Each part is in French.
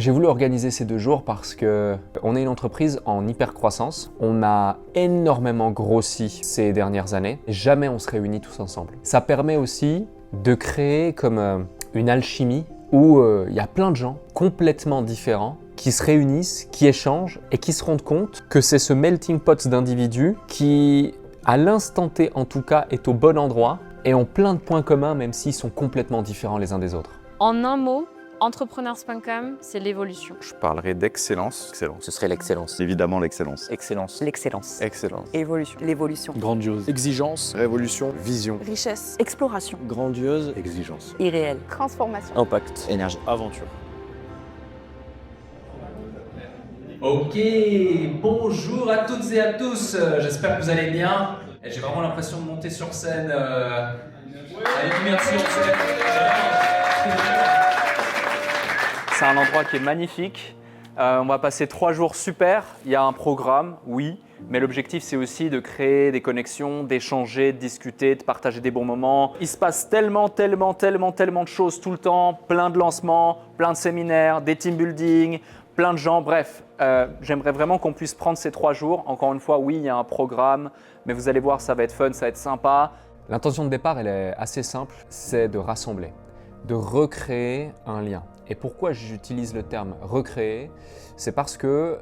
J'ai voulu organiser ces 2 jours parce qu'on est une entreprise en hyper croissance. On a énormément grossi ces dernières années. Jamais on se réunit tous ensemble. Ça permet aussi de créer comme une alchimie où il y a plein de gens complètement différents qui se réunissent, qui échangent et qui se rendent compte que c'est ce melting pot d'individus qui, à l'instant T en tout cas, est au bon endroit et ont plein de points communs même s'ils sont complètement différents les uns des autres. En un mot, Entrepreneurs.com, c'est l'évolution. Je parlerai d'excellence. Excellence. Ce serait l'excellence. Évidemment l'excellence. Excellence. L'excellence. Excellence. Évolution. L'évolution. Grandiose. Exigence. Révolution. Vision. Richesse. Exploration. Grandiose. Exigence. Irréel. Transformation. Impact. Énergie. Aventure. Ok, bonjour à toutes et à tous, j'espère que vous allez bien. J'ai vraiment l'impression de monter sur scène. Allez, merci, on se lève. C'est un endroit qui est magnifique. On va passer 3 jours super. Il y a un programme, oui, mais l'objectif c'est aussi de créer des connexions, d'échanger, de discuter, de partager des bons moments. Il se passe tellement de choses tout le temps, plein de lancements, plein de séminaires, des team building, plein de gens. Bref, j'aimerais vraiment qu'on puisse prendre ces 3 jours. Encore une fois, oui, il y a un programme, mais vous allez voir, ça va être fun, ça va être sympa. L'intention de départ, elle est assez simple, c'est de rassembler, de recréer un lien. Et pourquoi j'utilise le terme recréer? C'est parce que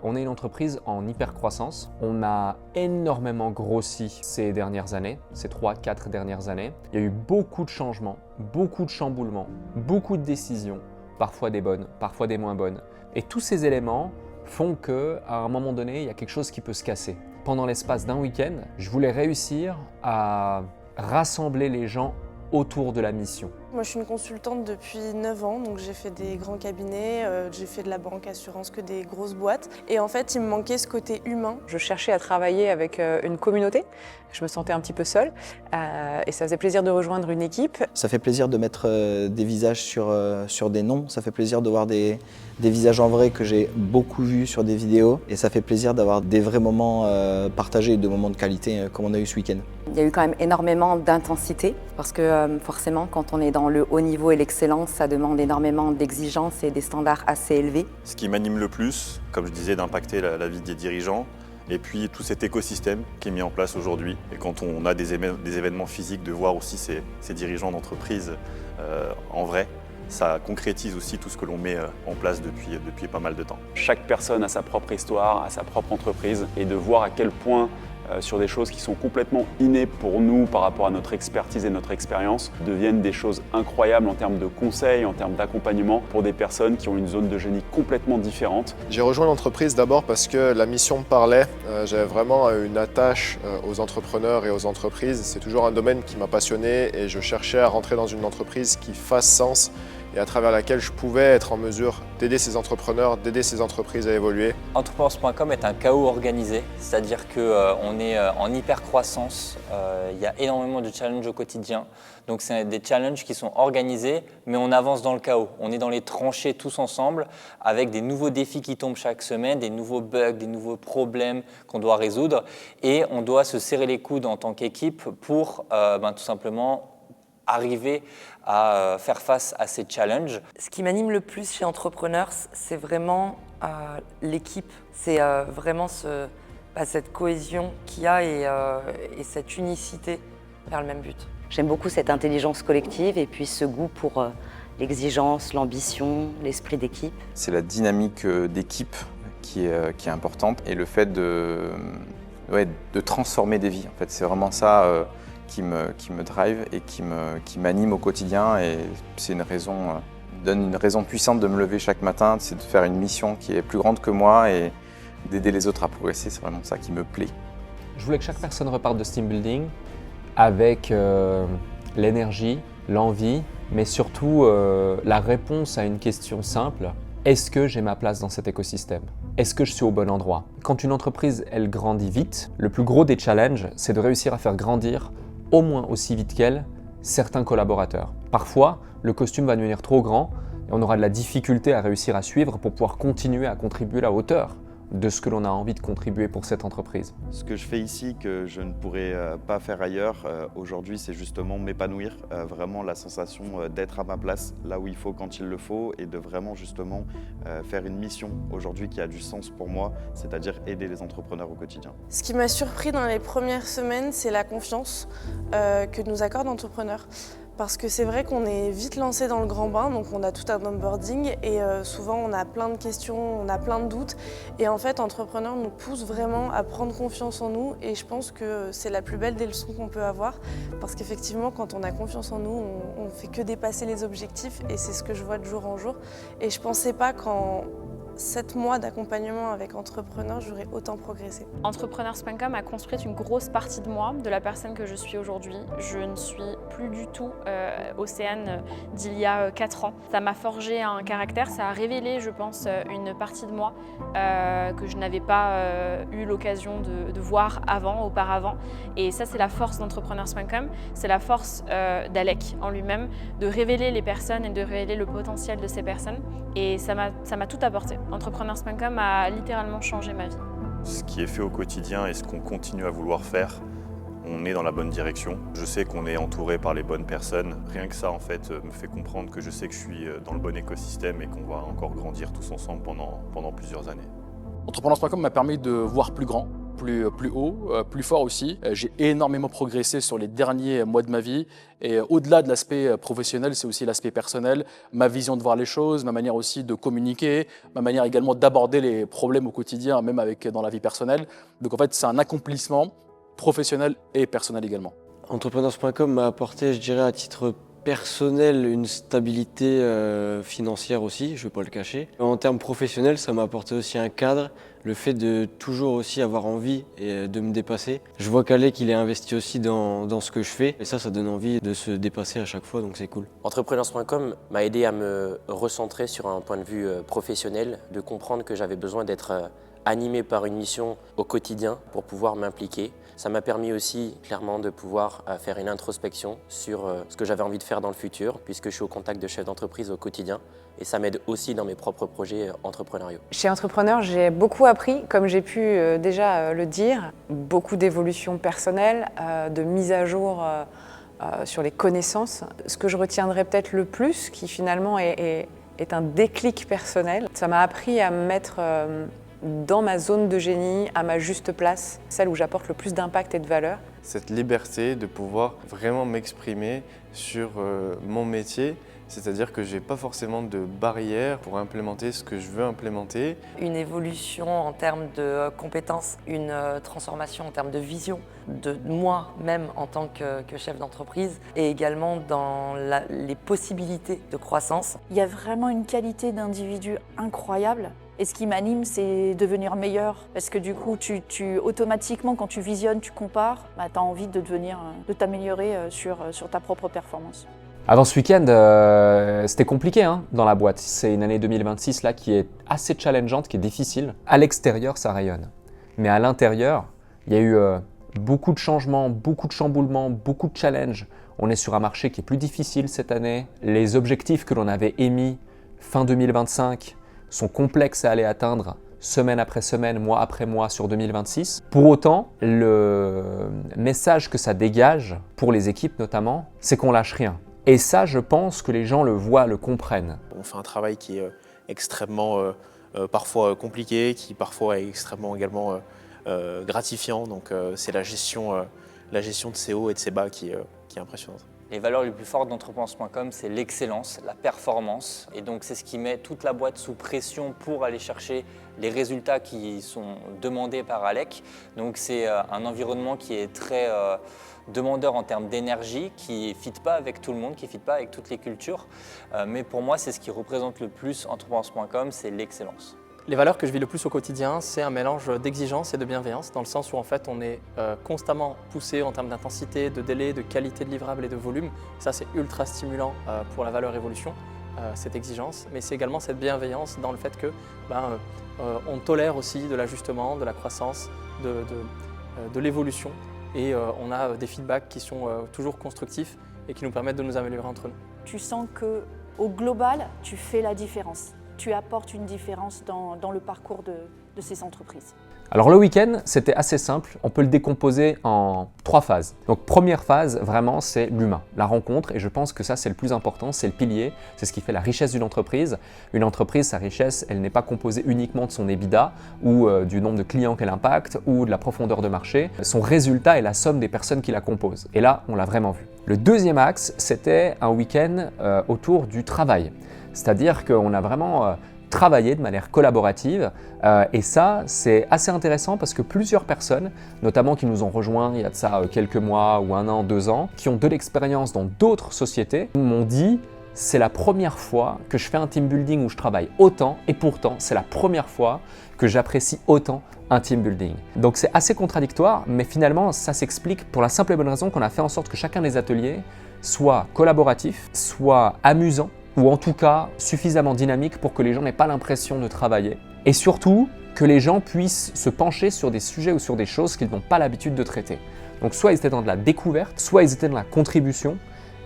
on est une entreprise en hyper croissance. On a énormément grossi ces dernières années, ces 3-4 dernières années. Il y a eu beaucoup de changements, beaucoup de chamboulements, beaucoup de décisions, parfois des bonnes, parfois des moins bonnes. Et tous ces éléments font qu'à un moment donné, il y a quelque chose qui peut se casser. Pendant l'espace d'un week-end, je voulais réussir à rassembler les gens autour de la mission. Moi, je suis une consultante depuis 9 ans, donc j'ai fait des grands cabinets, j'ai fait de la banque, assurance, que des grosses boîtes. Et en fait, il me manquait ce côté humain. Je cherchais à travailler avec une communauté. Je me sentais un petit peu seule et ça faisait plaisir de rejoindre une équipe. Ça fait plaisir de mettre des visages sur des noms. Ça fait plaisir de voir des visages en vrai que j'ai beaucoup vus sur des vidéos. Et ça fait plaisir d'avoir des vrais moments partagés, des moments de qualité comme on a eu ce week-end. Il y a eu quand même énormément d'intensité parce que forcément, quand on est dans le haut niveau et l'excellence, ça demande énormément d'exigences et des standards assez élevés. Ce qui m'anime le plus, comme je disais, d'impacter la vie des dirigeants. Et puis tout cet écosystème qui est mis en place aujourd'hui. Et quand on a des événements physiques, de voir aussi ces dirigeants d'entreprise en vrai, ça concrétise aussi tout ce que l'on met en place depuis pas mal de temps. Chaque personne a sa propre histoire, a sa propre entreprise, et de voir à quel point sur des choses qui sont complètement innées pour nous par rapport à notre expertise et notre expérience, deviennent des choses incroyables en termes de conseils, en termes d'accompagnement pour des personnes qui ont une zone de génie complètement différente. J'ai rejoint l'entreprise d'abord parce que la mission me parlait. J'avais vraiment une attache aux entrepreneurs et aux entreprises. C'est toujours un domaine qui m'a passionné et je cherchais à rentrer dans une entreprise qui fasse sens et à travers laquelle je pouvais être en mesure d'aider ces entrepreneurs, d'aider ces entreprises à évoluer. Entrepreneurs.com est un chaos organisé, c'est-à-dire qu'on est en hyper croissance, il y a énormément de challenges au quotidien. Donc c'est des challenges qui sont organisés, mais on avance dans le chaos. On est dans les tranchées tous ensemble, avec des nouveaux défis qui tombent chaque semaine, des nouveaux bugs, des nouveaux problèmes qu'on doit résoudre. Et on doit se serrer les coudes en tant qu'équipe pour tout simplement arriver à faire face à ces challenges. Ce qui m'anime le plus chez Entrepreneurs, c'est vraiment l'équipe. C'est vraiment cette cohésion qu'il y a et cette unicité vers le même but. J'aime beaucoup cette intelligence collective et puis ce goût pour l'exigence, l'ambition, l'esprit d'équipe. C'est la dynamique d'équipe qui est importante et le fait de transformer des vies. En fait, c'est vraiment ça qui me drive et qui m'anime au quotidien, et c'est donne une raison puissante de me lever chaque matin, c'est de faire une mission qui est plus grande que moi et d'aider les autres à progresser. C'est vraiment ça qui me plaît. Je voulais que chaque personne reparte de ce team building avec l'énergie, l'envie, mais surtout la réponse à une question simple. Est-ce que j'ai ma place dans cet écosystème? Est-ce que je suis au bon endroit? Quand une entreprise, elle grandit vite, le plus gros des challenges, c'est de réussir à faire grandir au moins aussi vite qu'elle certains collaborateurs. Parfois, le costume va devenir trop grand et on aura de la difficulté à réussir à suivre pour pouvoir continuer à contribuer à la hauteur de ce que l'on a envie de contribuer pour cette entreprise. Ce que je fais ici que je ne pourrais pas faire ailleurs aujourd'hui, c'est justement m'épanouir, vraiment la sensation d'être à ma place, là où il faut, quand il le faut, et de vraiment justement faire une mission aujourd'hui qui a du sens pour moi, c'est-à-dire aider les entrepreneurs au quotidien. Ce qui m'a surpris dans les premières semaines, c'est la confiance que nous accorde l'entrepreneur. Parce que c'est vrai qu'on est vite lancé dans le grand bain, donc on a tout un onboarding et souvent on a plein de questions, on a plein de doutes. Et en fait, Entrepreneur nous pousse vraiment à prendre confiance en nous et je pense que c'est la plus belle des leçons qu'on peut avoir. Parce qu'effectivement, quand on a confiance en nous, on fait que dépasser les objectifs et c'est ce que je vois de jour en jour. Et je pensais pas qu'en 7 mois d'accompagnement avec Entrepreneur, j'aurais autant progressé. Entrepreneurs.com a construit une grosse partie de moi, de la personne que je suis aujourd'hui. Je ne suis plus du tout Océane d'il y a 4 ans. Ça m'a forgé un caractère, ça a révélé, je pense, une partie de moi que je n'avais pas eu l'occasion de voir auparavant. Et ça, c'est la force d'Entrepreneurs.com, c'est la force d'Alec en lui-même, de révéler les personnes et de révéler le potentiel de ces personnes. Et ça m'a tout apporté. Entrepreneurs.com a littéralement changé ma vie. Ce qui est fait au quotidien et ce qu'on continue à vouloir faire, on est dans la bonne direction. Je sais qu'on est entouré par les bonnes personnes. Rien que ça, en fait, me fait comprendre que je sais que je suis dans le bon écosystème et qu'on va encore grandir tous ensemble pendant plusieurs années. Entrepreneurs.com m'a permis de voir plus grand, plus haut, plus fort aussi. J'ai énormément progressé sur les derniers mois de ma vie et au-delà de l'aspect professionnel, c'est aussi l'aspect personnel, ma vision de voir les choses, ma manière aussi de communiquer, ma manière également d'aborder les problèmes au quotidien, même dans la vie personnelle. Donc en fait, c'est un accomplissement professionnel et personnel également. Entrepreneurs.com m'a apporté, je dirais, à titre personnel, une stabilité financière aussi, je ne vais pas le cacher. En termes professionnels, ça m'a apporté aussi un cadre, le fait de toujours aussi avoir envie et de me dépasser. Je vois qu'Alec, il est investi aussi dans ce que je fais et ça donne envie de se dépasser à chaque fois, donc c'est cool. Entrepreneurs.com m'a aidé à me recentrer sur un point de vue professionnel, de comprendre que j'avais besoin d'être animé par une mission au quotidien pour pouvoir m'impliquer. Ça m'a permis aussi clairement de pouvoir faire une introspection sur ce que j'avais envie de faire dans le futur puisque je suis au contact de chefs d'entreprise au quotidien et ça m'aide aussi dans mes propres projets entrepreneuriaux. Chez Entrepreneur, j'ai beaucoup appris, comme j'ai pu déjà le dire, beaucoup d'évolution personnelle, de mise à jour sur les connaissances. Ce que je retiendrai peut-être le plus, qui finalement est un déclic personnel, ça m'a appris à me mettre dans ma zone de génie, à ma juste place, celle où j'apporte le plus d'impact et de valeur. Cette liberté de pouvoir vraiment m'exprimer sur mon métier, c'est-à-dire que je n'ai pas forcément de barrières pour implémenter ce que je veux implémenter. Une évolution en termes de compétences, une transformation en termes de vision de moi-même en tant que chef d'entreprise et également dans les possibilités de croissance. Il y a vraiment une qualité d'individu incroyable. Et ce qui m'anime, c'est devenir meilleur. Parce que du coup, automatiquement, quand tu visionnes, tu compares, tu as envie de t'améliorer sur ta propre performance. Avant ce week-end, c'était compliqué dans la boîte. C'est une année 2026 là, qui est assez challengeante, qui est difficile. À l'extérieur, ça rayonne. Mais à l'intérieur, il y a eu beaucoup de changements, beaucoup de chamboulements, beaucoup de challenges. On est sur un marché qui est plus difficile cette année. Les objectifs que l'on avait émis fin 2025 sont complexes à aller atteindre semaine après semaine, mois après mois sur 2026. Pour autant, le message que ça dégage, pour les équipes notamment, c'est qu'on lâche rien. Et ça, je pense que les gens le voient, le comprennent. On fait un travail qui est extrêmement parfois compliqué, qui parfois est extrêmement également gratifiant. Donc c'est la gestion de ces hauts et de ces bas qui est impressionnante. Les valeurs les plus fortes d'Entrepreneurs.com, c'est l'excellence, la performance. Et donc, c'est ce qui met toute la boîte sous pression pour aller chercher les résultats qui sont demandés par Alec. Donc, c'est un environnement qui est très demandeur en termes d'énergie, qui ne fit pas avec tout le monde, qui ne fit pas avec toutes les cultures. Mais pour moi, c'est ce qui représente le plus Entrepreneurs.com, c'est l'excellence. Les valeurs que je vis le plus au quotidien, c'est un mélange d'exigence et de bienveillance, dans le sens où en fait on est constamment poussé en termes d'intensité, de délai, de qualité de livrable et de volume. Ça, c'est ultra stimulant pour la valeur évolution, cette exigence, mais c'est également cette bienveillance dans le fait que on tolère aussi de l'ajustement, de la croissance, de l'évolution, et on a des feedbacks qui sont toujours constructifs et qui nous permettent de nous améliorer entre nous. Tu sens qu'au global, tu fais la différence. tu apportes une différence dans le parcours de ces entreprises? Alors le week-end, c'était assez simple, on peut le décomposer en 3 phases. Donc première phase, vraiment, c'est l'humain, la rencontre, et je pense que ça c'est le plus important, c'est le pilier, c'est ce qui fait la richesse d'une entreprise. Une entreprise, sa richesse, elle n'est pas composée uniquement de son EBITDA ou du nombre de clients qu'elle impacte ou de la profondeur de marché. Son résultat est la somme des personnes qui la composent, et là, on l'a vraiment vu. Le deuxième axe, c'était un week-end autour du travail, c'est-à-dire qu'on a vraiment travailler de manière collaborative et ça c'est assez intéressant parce que plusieurs personnes, notamment qui nous ont rejoints il y a de ça quelques mois ou 1 an, 2 ans, qui ont de l'expérience dans d'autres sociétés, m'ont dit c'est la première fois que je fais un team building où je travaille autant et pourtant c'est la première fois que j'apprécie autant un team building. Donc c'est assez contradictoire mais finalement ça s'explique pour la simple et bonne raison qu'on a fait en sorte que chacun des ateliers soit collaboratif, soit amusant, ou en tout cas suffisamment dynamique pour que les gens n'aient pas l'impression de travailler. Et surtout, que les gens puissent se pencher sur des sujets ou sur des choses qu'ils n'ont pas l'habitude de traiter. Donc soit ils étaient dans de la découverte, soit ils étaient dans la contribution,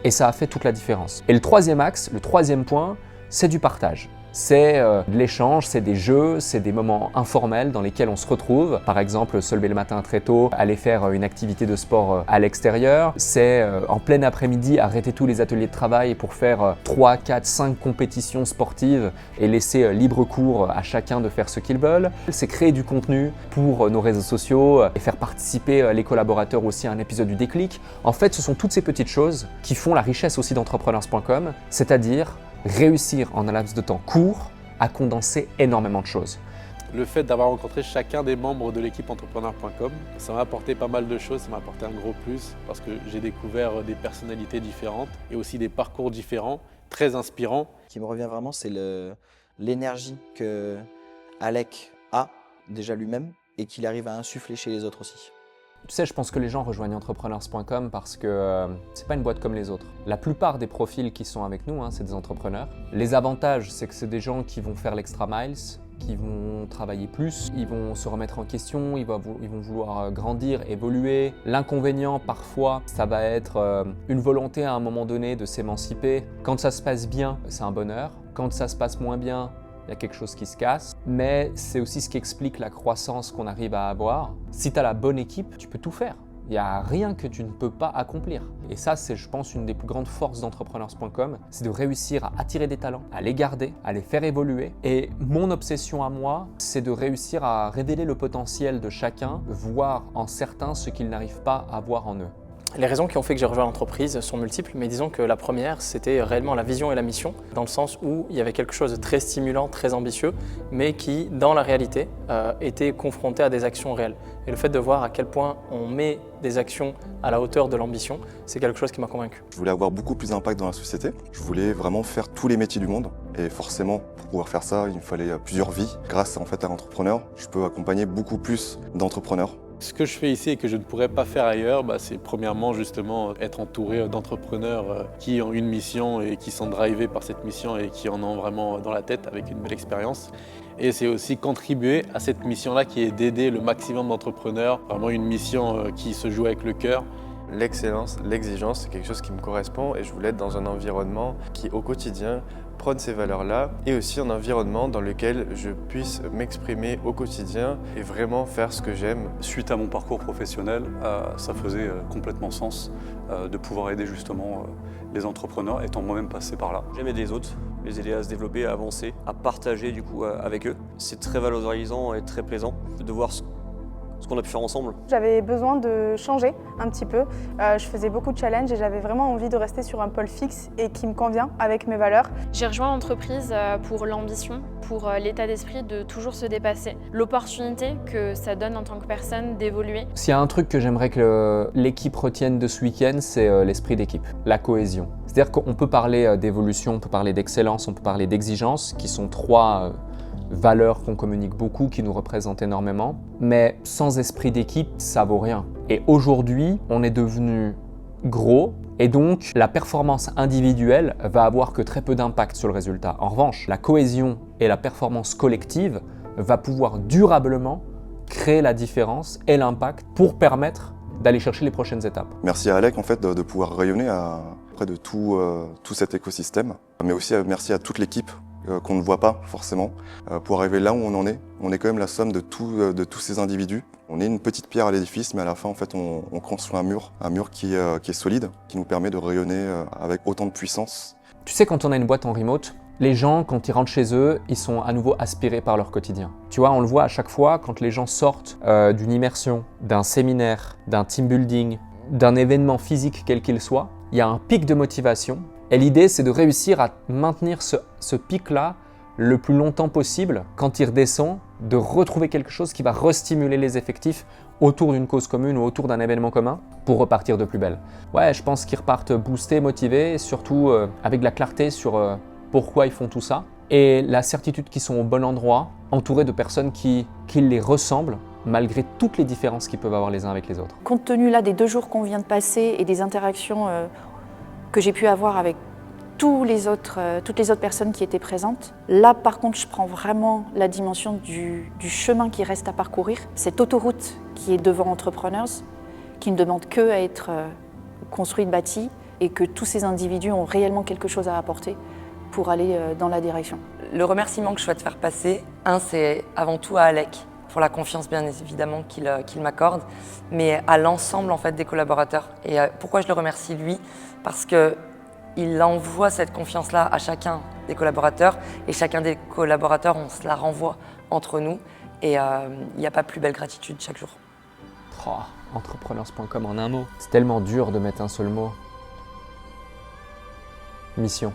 et ça a fait toute la différence. Et le troisième axe, le troisième point, c'est du partage. C'est de l'échange, c'est des jeux, c'est des moments informels dans lesquels on se retrouve. Par exemple, se lever le matin très tôt, aller faire une activité de sport à l'extérieur. C'est en plein après-midi arrêter tous les ateliers de travail pour faire 3, 4, 5 compétitions sportives et laisser libre cours à chacun de faire ce qu'ils veulent. C'est créer du contenu pour nos réseaux sociaux et faire participer les collaborateurs aussi à un épisode du déclic. En fait, ce sont toutes ces petites choses qui font la richesse aussi d'entrepreneurs.com, c'est-à-dire réussir en un laps de temps court à condenser énormément de choses. Le fait d'avoir rencontré chacun des membres de l'équipe entrepreneur.com, ça m'a apporté pas mal de choses, ça m'a apporté un gros plus parce que j'ai découvert des personnalités différentes et aussi des parcours différents, très inspirants. Ce qui me revient vraiment, c'est l'énergie que Alec a déjà lui-même et qu'il arrive à insuffler chez les autres aussi. Tu sais, je pense que les gens rejoignent entrepreneurs.com parce que c'est pas une boîte comme les autres. La plupart des profils qui sont avec nous, c'est des entrepreneurs. Les avantages, c'est que c'est des gens qui vont faire l'extra miles, qui vont travailler plus, ils vont se remettre en question, ils vont vouloir grandir, évoluer. L'inconvénient, parfois, ça va être une volonté à un moment donné de s'émanciper. Quand ça se passe bien, c'est un bonheur. Quand ça se passe moins bien, il y a quelque chose qui se casse, mais c'est aussi ce qui explique la croissance qu'on arrive à avoir. Si tu as la bonne équipe, tu peux tout faire. Il n'y a rien que tu ne peux pas accomplir. Et ça, c'est, je pense, une des plus grandes forces d'entrepreneurs.com, c'est de réussir à attirer des talents, à les garder, à les faire évoluer. Et mon obsession à moi, c'est de réussir à révéler le potentiel de chacun, voir en certains ce qu'ils n'arrivent pas à voir en eux. Les raisons qui ont fait que j'ai rejoint l'entreprise sont multiples, mais disons que la première, c'était réellement la vision et la mission, dans le sens où il y avait quelque chose de très stimulant, très ambitieux, mais qui, dans la réalité, était confronté à des actions réelles. Et le fait de voir à quel point on met des actions à la hauteur de l'ambition, c'est quelque chose qui m'a convaincu. Je voulais avoir beaucoup plus d'impact dans la société. Je voulais vraiment faire tous les métiers du monde. Et forcément, pour pouvoir faire ça, il me fallait plusieurs vies. Grâce à l'entrepreneur, je peux accompagner beaucoup plus d'entrepreneurs. Ce que je fais ici et que je ne pourrais pas faire ailleurs, c'est premièrement justement être entouré d'entrepreneurs qui ont une mission et qui sont drivés par cette mission et qui en ont vraiment dans la tête avec une belle expérience. Et c'est aussi contribuer à cette mission-là qui est d'aider le maximum d'entrepreneurs, vraiment une mission qui se joue avec le cœur. L'excellence, l'exigence, c'est quelque chose qui me correspond et je voulais être dans un environnement qui au quotidien prône ces valeurs-là et aussi un environnement dans lequel je puisse m'exprimer au quotidien et vraiment faire ce que j'aime. Suite à mon parcours professionnel, ça faisait complètement sens de pouvoir aider justement les entrepreneurs, étant moi-même passé par là. J'aime aider les autres, les aider à se développer, à avancer, à partager du coup avec eux. C'est très valorisant et très plaisant de voir ce qu'on a pu faire ensemble. J'avais besoin de changer un petit peu. Je faisais beaucoup de challenges et j'avais vraiment envie de rester sur un pôle fixe et qui me convient avec mes valeurs. J'ai rejoint l'entreprise pour l'ambition, pour l'état d'esprit de toujours se dépasser, l'opportunité que ça donne en tant que personne d'évoluer. S'il y a un truc que j'aimerais que l'équipe retienne de ce week-end, c'est l'esprit d'équipe, la cohésion. C'est-à-dire qu'on peut parler d'évolution, on peut parler d'excellence, on peut parler d'exigence, qui sont 3 valeurs qu'on communique beaucoup, qui nous représentent énormément, mais sans esprit d'équipe, ça vaut rien. Et aujourd'hui, on est devenu gros, et donc la performance individuelle va avoir que très peu d'impact sur le résultat. En revanche, la cohésion et la performance collective va pouvoir durablement créer la différence et l'impact pour permettre d'aller chercher les prochaines étapes. Merci à Alec en fait de pouvoir rayonner auprès de tout cet écosystème, mais aussi merci à toute l'équipe qu'on ne voit pas forcément. Pour arriver là où on en est, on est quand même la somme de tous ces individus. On est une petite pierre à l'édifice, mais à la fin, en fait, on construit un mur qui est solide, qui nous permet de rayonner avec autant de puissance. Tu sais, quand on a une boîte en remote, les gens, quand ils rentrent chez eux, ils sont à nouveau aspirés par leur quotidien. Tu vois, on le voit à chaque fois, quand les gens sortent d'une immersion, d'un séminaire, d'un team building, d'un événement physique quel qu'il soit, il y a un pic de motivation. Et l'idée, c'est de réussir à maintenir ce pic-là le plus longtemps possible. Quand il redescend, de retrouver quelque chose qui va restimuler les effectifs autour d'une cause commune ou autour d'un événement commun pour repartir de plus belle. Ouais, je pense qu'ils repartent boostés, motivés, et surtout avec de la clarté sur pourquoi ils font tout ça et la certitude qu'ils sont au bon endroit, entourés de personnes qui les ressemblent malgré toutes les différences qu'ils peuvent avoir les uns avec les autres. Compte tenu là des 2 jours qu'on vient de passer et des interactions que j'ai pu avoir avec toutes les autres personnes qui étaient présentes, là par contre je prends vraiment la dimension du chemin qui reste à parcourir, cette autoroute qui est devant Entrepreneurs, qui ne demande que à être construite, bâtie, et que tous ces individus ont réellement quelque chose à apporter pour aller dans la direction. Le remerciement que je souhaite faire passer, c'est avant tout à Alec, pour la confiance bien évidemment qu'il m'accorde, mais à l'ensemble en fait des collaborateurs. Et pourquoi je le remercie lui? Parce qu'il envoie cette confiance-là à chacun des collaborateurs, et chacun des collaborateurs, on se la renvoie entre nous, et il n'y a pas plus belle gratitude chaque jour. Oh, entrepreneurs.com en un mot. C'est tellement dur de mettre un seul mot. Mission.